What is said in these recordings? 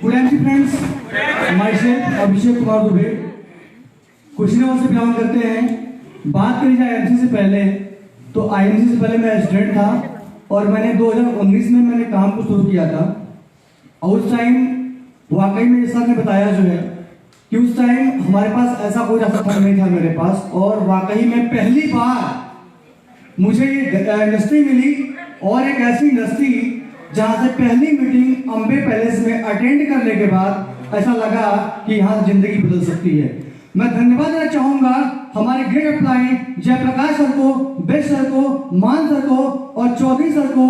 Good evening friends, myself Abhishek Kumar Dubey Kushinagar से belong करते हैं। बात करी जाए आईएमसी से पहले, तो आईएमसी से पहले मैं स्टूडेंट था और मैंने 2019 में मैंने काम को शुरू किया था। और उस टाइम वाकई में जैसा ने बताया जो है कि उस टाइम हमारे पास ऐसा कोई रास्ता फंड नहीं था मेरे पास, और वाकई में पहली बार मुझे ये इंडस्ट्री मिली और एक ऐसी इंडस्ट्री जहां से पहली मीटिंग अम्बे पैलेस में अटेंड करने के बाद ऐसा लगा कि यहाँ जिंदगी बदल सकती है। मैं धन्यवाद देना चाहूंगा हमारे ग्रेट अप्लाई जयप्रकाश सर को, बेस्ट सर को, मान सर को और चौधरी सर को,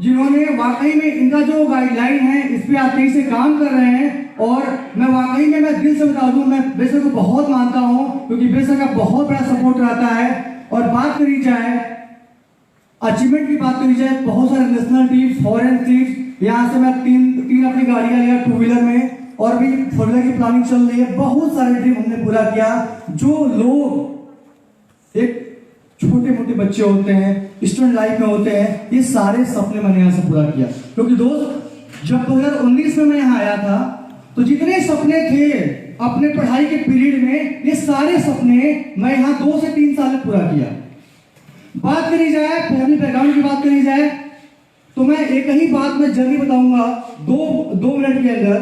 जिन्होंने वाकई में इनका जो गाइडलाइन है इस पे आप तेजी से काम कर रहे हैं। और मैं वाकई में मैं दिल से बता दूं, मैं बेस्ट सर को बहुत मानता हूं क्योंकि बेस्ट सर का बहुत बड़ा सपोर्ट रहता है। और बात करी जाए अचीवमेंट की, बात करी जाए बहुत सारे नेशनल टीम, फॉरेन टीम, यहाँ से मैं तीन अपनी गाड़ियां लिया 2 व्हीलर में, और भी 4 व्हीलर की प्लानिंग चल रही है। बहुत सारे ड्रीम हमने पूरा किया। जो लोग एक छोटे मोटे बच्चे होते हैं, स्टूडेंट लाइफ में होते हैं, ये सारे सपने मैंने यहाँ से पूरा किया। क्योंकि दोस्त, जब 2019 में मैं यहाँ आया था तो जितने सपने थे अपने पढ़ाई के पीरियड में, ये सारे सपने मैं यहाँ 2 से 3 साल में पूरा किया। बात करी जाए फैमिली बैकग्राउंड की, बात करी जाए तो मैं एक ही बात में जल्दी बताऊंगा 2 मिनट के अंदर।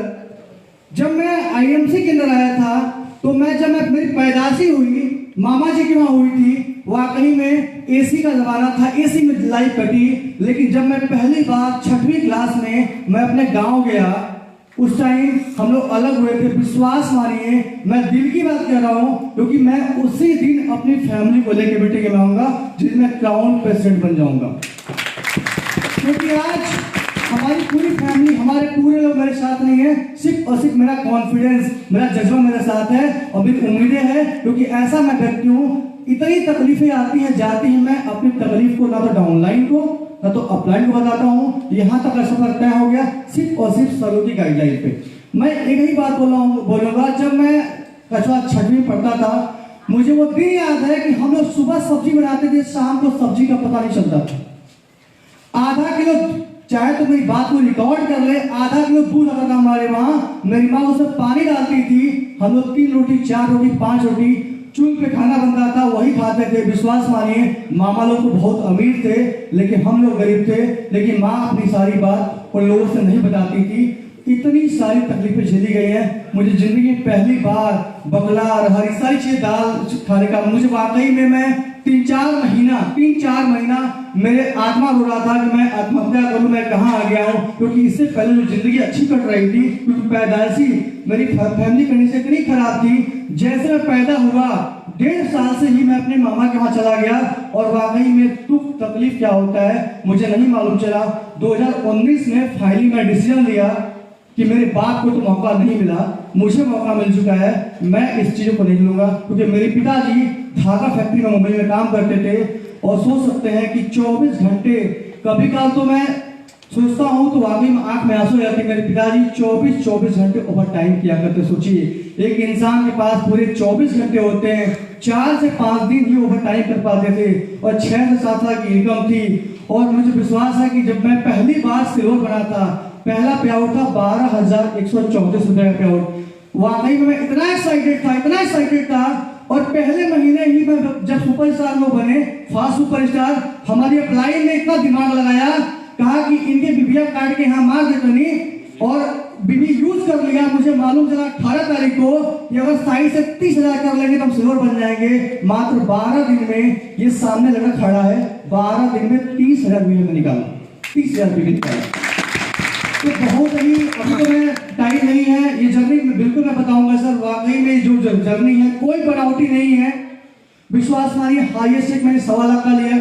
जब मैं आईएमसी के अंदर आया था तो जब मेरी पैदाशी हुई, मामा जी की वहां हुई थी, वाकई में एसी का जमाना था, एसी में लाइफ कटी। लेकिन जब मैं पहली बार 6वीं क्लास में मैं अपने गांव गया, उस टाइम हम लोग अलग हुए थे। विश्वास मानिए, मैं दिल की बात कर रहा हूं क्योंकि मैं उसी दिन अपनी फैमिली को लेकर बेटे के आऊंगा जिसमें क्राउन प्रेसिडेंट बन जाऊंगा। क्योंकि आज हमारी पूरी फैमिली, हमारे पूरे लोग मेरे साथ नहीं है, सिर्फ और सिर्फ मेरा कॉन्फिडेंस, मेरा जज्बा मेरे साथ है और मेरी उम्मीदें हैं। क्योंकि ऐसा मैं व्यक्ति हूँ, इतनी तकलीफें आती हैं जाती हैं, मैं अपनी तकलीफ को ना तो डाउनलाइन को ना तो अपलाइन को बताता हूँ। यहाँ तक का सफर तय हो गया सिर्फ और सिर्फ सरों की गाइडलाइन पे। मैं एक ही बात बोलूँगा, जब मैं कक्षा 6वीं पढ़ता था, मुझे वो दिन याद है कि हम लोग सुबह सब्जी बनाते थे, शाम को सब्जी का पता नहीं चलता था। आधा किलो, चाहे तो मेरी बात को रिकॉर्ड कर ले, आधा किलो दूध आता था हमारे वहाँ, मेरी माँ उसमें पानी डालती थी, हम लोग 3 रोटी 4 रोटी 5 रोटी चूल्हे पे खाना बनता था, वही खाते थे। विश्वास मानिए, मामा लोग तो बहुत अमीर थे लेकिन हम लोग गरीब थे। लेकिन माँ अपनी सारी बात उन लोगों से नहीं बताती थी। इतनी सारी तकलीफें झेली गई हैं। मुझे जिंदगी में पहली बार बगला और हरी सारी चीजें दाल खाने का, मुझे वाकई में मैं 3-4 महीना मेरे आत्मा रो रहा था कि मैं आत्महत्या करूं, मैं कहाँ आ गया हूँ। क्योंकि इससे पहले जो जिंदगी अच्छी कट रही थी, क्योंकि पैदाइशी मेरी फैमिली कंडीशन इतनी खराब थी। जैसे मैं पैदा हुआ 1.5 साल से ही मैं अपने मामा के वहां चला गया, और वाकई में दुख तकलीफ क्या होता है मुझे नहीं मालूम चला। 2019 में फाइनली मैं डिसीजन लिया कि मेरे बाप को तो मौका नहीं मिला, मुझे मौका मिल चुका है, मैं इस चीज़ों को नहीं लूंगा। क्योंकि मेरे पिताजी धागा फैक्ट्री में मुंबई में काम करते थे, और सोच सकते हैं कि 24 घंटे, कभी काल तो मैं सोचता हूँ तो वाकई में आंख में आंसू जाते। मेरे पिताजी 24 घंटे ओवर टाइम किया करते। सोचिए, एक इंसान के पास पूरे 24 घंटे होते हैं, 4 से 5 दिन ही ओवर टाइम कर पाते थे, और 6 से 7 लाख की इनकम थी। और मुझे विश्वास है कि जब मैं पहली बार सिल्वर बना था, पहला पे आउट था 12,134 रुपए का पे आउट, वाकई में मैं इतना एक्साइटेड था। और पहले महीने ही में जब सुपरस्टार लोग बने, फास्ट सुपरस्टार, हमारी अप्लाई ने इतना दिमाग लगाया, कहा कि इनके बीबिया काट के यहाँ मार देते नहीं, और बीबी यूज कर लिया। मुझे मालूम चला 18 तारीख को ये अगर साइड से 30,000 कर लेंगे तो हम सिल्वर बन जाएंगे। मात्र 12 दिन में ये सामने लगा खड़ा है, 12 दिन में 30,000 में निकाला, 30,000 रुपये निकाला। तो बहुत ही, अभी तो मैं टाइम नहीं है, ये जर्नी बिल्कुल मैं बताऊंगा सर। वाकई में जो जर्नी है कोई बनावटी नहीं है। विश्वास मानिए, हाईएस्ट चेक मैंने 1.25 लाख का लिया,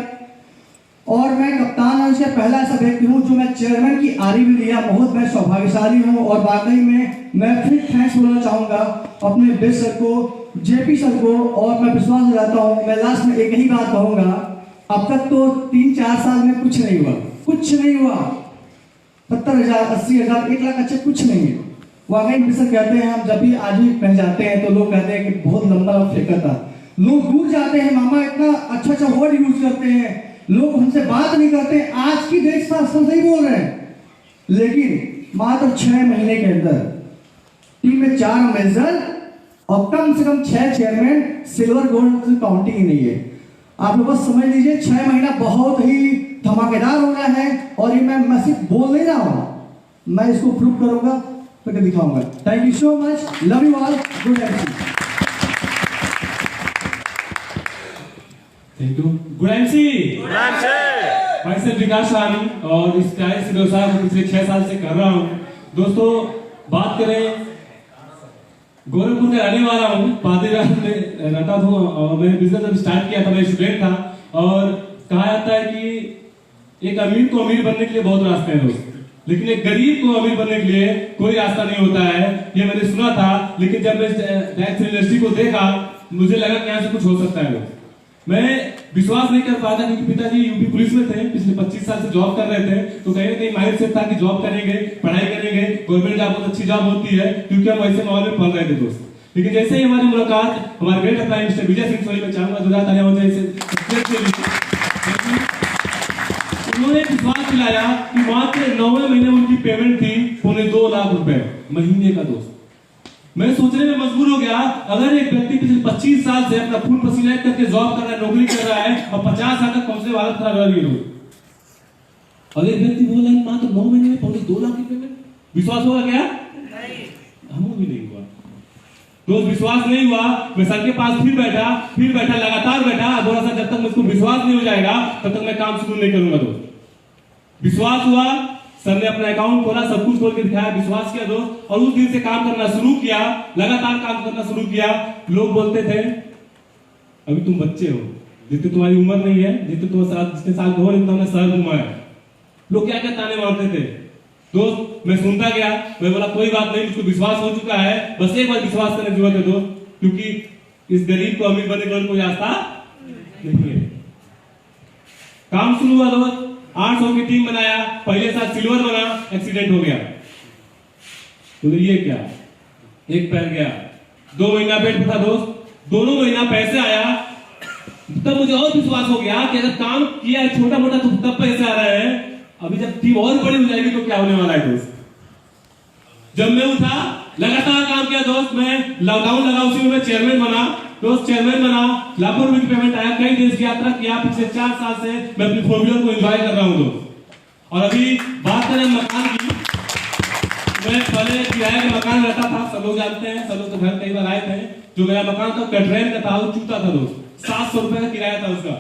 और मैं कप्तान अंश का पहला ऐसा व्यक्ति हूँ जो मैं चेयरमैन की आरी भी लिया। बहुत मैं सौभाग्यशाली हूँ। और वाकई में मैं फिर थैंक्स बोलना चाहूँगा अपने बेस्ट सर को, जेपी सर को। और मैं विश्वास दिलाता हूँ, मैं लास्ट में एक ही बात कहूँगा, अब तक तो 3-4 साल में कुछ नहीं हुआ। 70,000, 80,000, 1 लाख अच्छे कुछ नहीं है। वाकई में सर कहते हैं, हम जब भी आज भी पहन जाते हैं तो लोग कहते हैं कि बहुत लंबा फेंका था। लोग दूर जाते हैं, मामा इतना अच्छा वर्ड यूज करते हैं, लोग हमसे बात नहीं करते। आज की डेट सर सही बोल रहे हैं, लेकिन मात्र 6 महीने के अंदर टीम में 4 अम्बेसडर और कम से कम 6 चेयरमैन, सिल्वर गोल्ड की काउंटिंग ही नहीं है। आप लोग बस समझ लीजिए 6 महीना बहुत ही धमाकेदार हो रहा है। और ये मैं सिर्फ बोल नहीं रहा हूं, मैं इसको प्रूव करूंगा, करके दिखाऊंगा। Thank you so much, love you all, good MC. Thank you. Good MC भाई से विकास रानी, और इस व्यवसाय को पिछले 6 साल से कर रहा हूँ। दोस्तों बात करें, गोरखपुर का रहने वाला हूँ, पादरीराज में रहता हूँ और मैंने बिजनेस जब स्टार्ट किया था, मैं स्टूडेंट था। और कहा जाता है कि एक अमीर को अमीर बनने के लिए बहुत रास्ते हैं दोस्त, लेकिन एक गरीब को अमीर बनने के लिए कोई रास्ता नहीं होता है, ये मैंने सुना था। लेकिन जब मैं इंडस्ट्री को देखा, मुझे लगा कि यहाँ से कुछ हो सकता है दोस्त। मैं विश्वास नहीं कर पाता क्योंकि पिताजी यूपी पुलिस में थे, पिछले 25 साल से जॉब कर रहे थे, तो कहीं ना कहीं माइंड सेट था कि जॉब करेंगे, पढ़ाई करेंगे, गवर्नमेंट जॉब बहुत अच्छी जॉब होती है, क्योंकि हम ऐसे माहौल में पढ़ रहे थे दोस्त। लेकिन जैसे ही हमारी मुलाकात हमारे great apply mister Vijay Singh Soni में चाहूंगा उन्होंने विश्वास दिलाया कि मात्र 9वें महीने उनकी पेमेंट थी 2.25 लाख रुपए महीने का दोस्त। मैं सोचने में मजबूर हो गया, अगर एक व्यक्ति पिछले 25 साल से अपना खून पसीना करके जॉब कर रहा है, नौकरी कर रहा है और 50 साल तक पहुंचने वाला खराब हो गई, और एक व्यक्ति बोला मात्र 9 महीने में 2.25 लाख की पेमेंट, विश्वास होगा क्या? नहीं, हमको भी नहीं हुआ दोस्त, विश्वास नहीं हुआ। मैं सर के पास फिर बैठा लगातार बैठा, बोला सर जब तक मुझको विश्वास नहीं हो जाएगा तब तक मैं काम शुरू नहीं करूंगा दोस्त। विश्वास हुआ, सर ने अपना अकाउंट खोला, सब कुछ खोल के दिखाया, विश्वास किया दोस्त, और उस दिन से काम करना शुरू किया, लगातार काम करना शुरू किया। लोग बोलते थे अभी तुम बच्चे हो, जितनी तुम्हारी उम्र नहीं है, जितने साल के हो तुमने सर घुमाया, लोग क्या क्या ताने मारते थे दोस्त। मैं सुनता गया, मैं बोला कोई बात नहीं, मुझको विश्वास हो चुका है, बस एक बार विश्वास करने की जरूरत है दोस्त, क्योंकि इस गरीब को अमीर बनने का कोई रास्ता नहीं है। काम शुरू हुआ दोस्त, 800 की टीम बनाया, पहले साल सिल्वर बना, एक्सीडेंट हो गया, तो ये क्या, एक पैर गया, 2 महीना बेड पे था दोस्त, दोनों महीना पैसे आया, तब मुझे और विश्वास हो गया कि अगर काम किया है छोटा मोटा तो तब पैसे आ रहे हैं, अभी जब टीम और बड़ी हो जाएगी तो क्या होने वाला है दोस्त। जब मैं उठा, लगातार काम किया दोस्त, मैं लॉकडाउन लगा उसी में मैं चेयरमैन बना दोस्त, चेयरमैन बना, लाखों रुपए की पेमेंट आया, कई देश की यात्रा किया, पिछले 4 साल से मैं अपनी 4 व्हीलर को एंजॉय कर रहा हूं दोस्त। और अभी बात करें मकान की, मैं पहले किराए के मकान रहता था, सब लोग जानते हैं, सब लोग तो घर कई बार आए थे। जो मेरा मकान था कटरेन का था, वो चूता था दोस्त, 700 रुपए का किराया था उसका,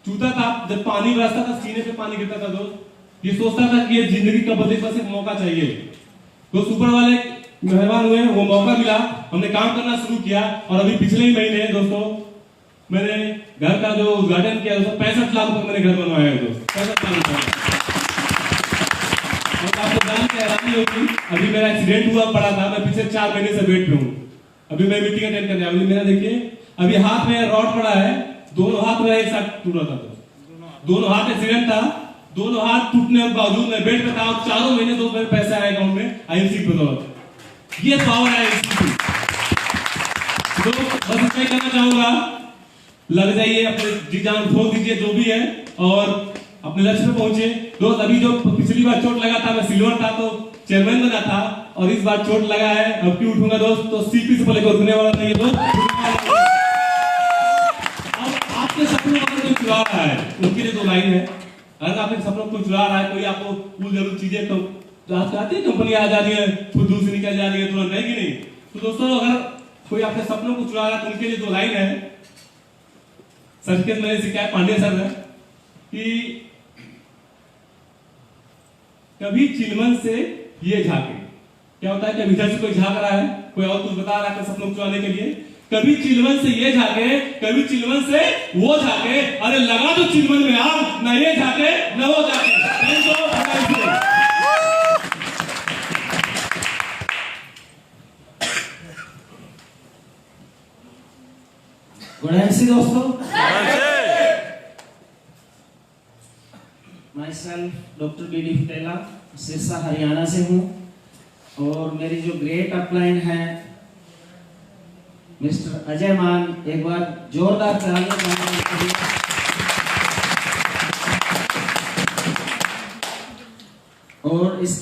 चूता था। जब पानी बरसता था सीने पे पानी गिरता था दोस्त, ये सोचता था कि ये जिंदगी का बदले बस एक मौका चाहिए दोस्त। ऊपर वाले मेहरबान हुए, वो मौका मिला, हमने काम करना शुरू किया। और अभी पिछले ही महीने दोस्तों मैंने घर का जो उद्घाटन किया दोस्तों, 65 लाख रुपए मैंने घर बनवाया है दोस्त, 65 लाख रुपए। आपको जान के हैरानी होगी, अभी मेरा एक्सीडेंट हुआ पड़ा था, मैं पिछले 4 महीने से बेड पे हूँ। अभी मैं मीटिंग अटेंड करने आया, मेरा देखिए अभी हाथ में रॉड पड़ा है, दोनों हाथ मेरा एक साथ टूट रहा था दोस्त, दोनों हाथ एक्सीडेंट था, दोनों हाथ टूटने के बावजूद मैं बेड पे था। 4 महीने दोस्त मेरे पैसे आए अकाउंट में आईएमसी पे दौलत, ये पावर है इसकी। तो बस इतना ही कहना चाहूंगा, लग जाइए, अपने जी जान खोल दीजिए जो भी है, और अपने लक्ष्य पे पहुंचे दोस्त। अभी जो पिछली बार चोट लगा था, मैं सिल्वर था तो चेयरमैन बना था, और इस बार चोट लगा है, अब क्यों उठूंगा दोस्त, तो सीपी से पहले उठने वाला नहीं है दोस्त। अब आपके सपनों को जो चुरा रहा है उनके लिए 2 लाइन है। अगर आपके सपनों को चुरा रहा है, कोई आपको कुल जरूर चीजें तो आज आती है, कंपनी आ जा रही है, खुद दूर से निकल जा रही है, तुरंत रहेगी नहीं। तो दोस्तों अगर कोई आपके सपनों को चुरा रहा है तो उनके लिए 2 लाइन है। सर्किट मैंने सिखाया पांडे सर ने कि कभी चिलमन से ये झाके, क्या होता है कि इधर से कोई झांक रहा है, कोई और कुछ बता रहा है सपनों को चुराने के लिए, कभी चिलमन से ये झाके, कभी चिलमन से वो झाके, अरे लगा तो चिलमन में आग, न ये झाके न वो झाके। गुड एमसी दोस्तों, माई सेल्फ डॉक्टर बीडी पटेला, सिरसा हरियाणा से हूँ, और मेरी जो ग्रेट अपलाइन है मिस्टर अजय मान, एक बार जोरदार तालियां और इस